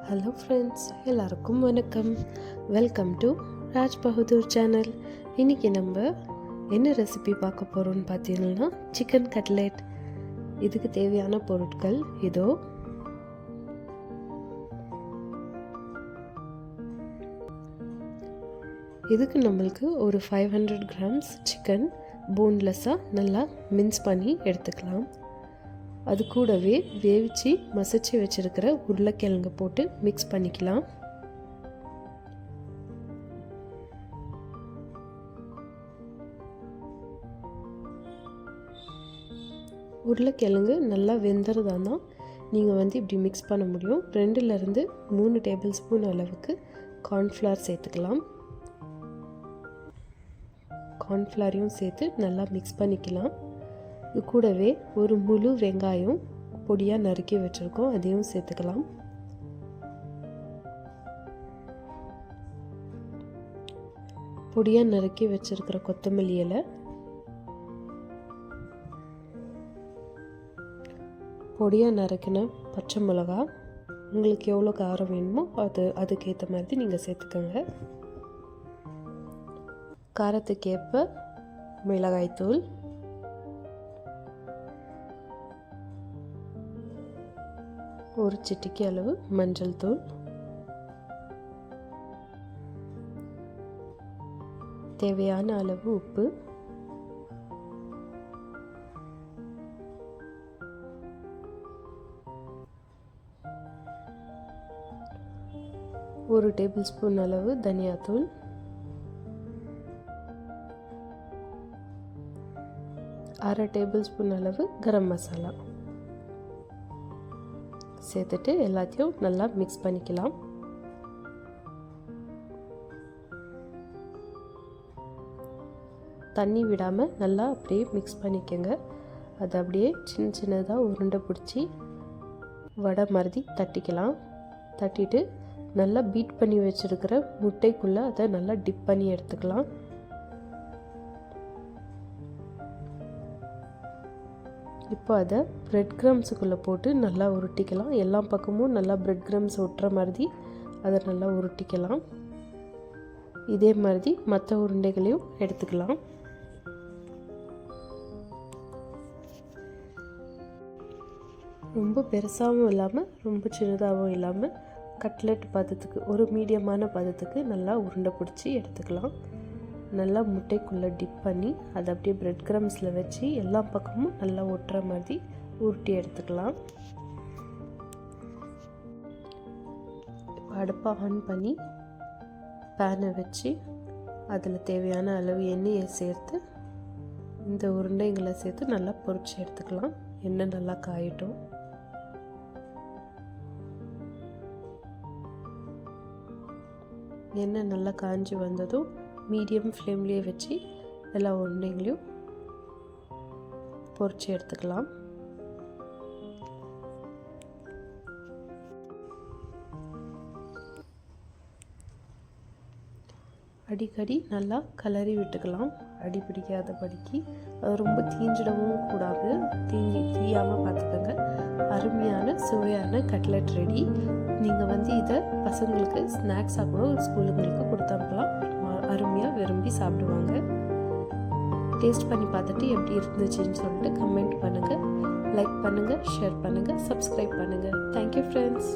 Hello friends, எல்லாருக்கும் வணக்கம். Welcome to Raj Bahadur channel. இன்றைக்கி நம்ம என்ன ரெசிபி பார்க்க போகிறோம்னு பார்த்தீங்கன்னா சிக்கன் கட்லெட். இதுக்கு தேவையான பொருட்கள் இதோ. இதுக்கு நம்மளுக்கு ஒரு 500 கிராம்ஸ் சிக்கன் போன்லெஸ்ஸாக நல்லா மின்ஸ் பண்ணி எடுத்துக்கலாம். அது கூடவே வேவிச்சு மசிச்சு வச்சுருக்கிற உருளைக்கிழங்கு போட்டு மிக்ஸ் பண்ணிக்கலாம். உருளைக்கிழங்கு நல்லா வெந்துறதானா நீங்கள் இப்படி மிக்ஸ் பண்ண முடியும். 2லேருந்து 3 டேபிள் ஸ்பூன் அளவுக்கு கார்ன்ஃப்ளவர் சேர்த்துக்கலாம். கார்ன்ஃப்ளவரையும் சேர்த்து நல்லா மிக்ஸ் பண்ணிக்கலாம். இது கூடவே ஒரு முழு வெங்காயம் பொடியாக நறுக்கி வச்சுருக்கோம், அதையும் சேர்த்துக்கலாம். பொடியாக நறுக்கி வச்சுருக்கிற கொத்தமல்லி இலை, பொடியாக நறுக்கின பச்சை மிளகா, உங்களுக்கு எவ்வளோ காரம் வேணுமோ அதுக்கேற்ற மாதிரி நீங்கள் சேர்த்துக்கோங்க. காரத்துக்கேற்ப மிளகாய்த்தூள், ஒரு சிட்டிகை அளவு மஞ்சள் தூள், தேவையான அளவு உப்பு, ஒரு டேபிள் ஸ்பூன் அளவு தனியாத்தூள், அரை டேபிள் ஸ்பூன் அளவு கரம் மசாலா சேர்த்துட்டு எல்லாத்தையும் நல்லா மிக்ஸ் பண்ணிக்கலாம். தண்ணி விடாமல் நல்லா அப்படியே மிக்ஸ் பண்ணிக்கோங்க. அது அப்படியே சின்ன சின்னதாக உருண்டை பிடிச்சி வடை மாதிரி தட்டிக்கலாம். தட்டிட்டு நல்லா பீட் பண்ணி வச்சுருக்கிற முட்டைக்குள்ளே அதை நல்லா டிப் பண்ணி எடுத்துக்கலாம். இப்போ அதை பிரெட் க்ரம்ஸுக்குள்ளே போட்டு நல்லா உருட்டிக்கலாம். எல்லா பக்கமும் நல்லா பிரெட் க்ரம்ஸ் ஒட்டுற மாதிரி அதை நல்லா உருட்டிக்கலாம். இதே மாதிரி மற்ற உருண்டைகளையும் எடுத்துக்கலாம். ரொம்ப பெருசாகவும் இல்லாமல் ரொம்ப சின்னதாகவும் இல்லாமல் கட்லெட் பதத்துக்கு, ஒரு மீடியமான பதத்துக்கு நல்லா உருண்டை பிடிச்சி எடுத்துக்கலாம். நல்லா முட்டைக்குள்ளே டிப் பண்ணி அதை அப்படியே பிரெட் க்ரம்ஸில் வச்சு எல்லா பக்கமும் நல்லா ஒட்டுற மாதிரி உருட்டி எடுத்துக்கலாம். இப்போ அடுப்பை ஆன் பண்ணி பேனை வச்சு அதில் தேவையான அளவு எண்ணெயை சேர்த்து இந்த உருண்டைங்களை சேர்த்து நல்லா பொரிச்சு எடுத்துக்கலாம். எண்ணெய் நல்லா காயட்டும். எண்ணெய் நல்லா காஞ்சி வந்ததும் மீடியம் ஃப்ளேம்லேயே வச்சு எல்லா உருண்டைகளையும் பொரிச்சு எடுத்துக்கலாம். அடிக்கடி நல்லா கலரி விட்டுக்கலாம், அடி பிடிக்காதபடிக்கு. அது ரொம்ப தீஞ்சிடவும் கூடாது, தீயாமல் பார்த்துக்கோங்க. அருமையான சுவையான கட்லெட் ரெடி. நீங்கள் இதை பசங்களுக்கு ஸ்நாக்ஸாக கூட ஸ்கூலுங்களுக்கு கொடுத்தப்பலாம். அருமையாக விரும்பி சாப்பிடுவாங்க. டேஸ்ட் பண்ணி பார்த்துட்டு எப்படி இருந்துச்சுன்னு சொல்லிட்டு கமெண்ட் பண்ணுங்கள், லைக் பண்ணுங்கள், ஷேர் பண்ணுங்கள், சப்ஸ்கிரைப் பண்ணுங்கள். Thank you friends.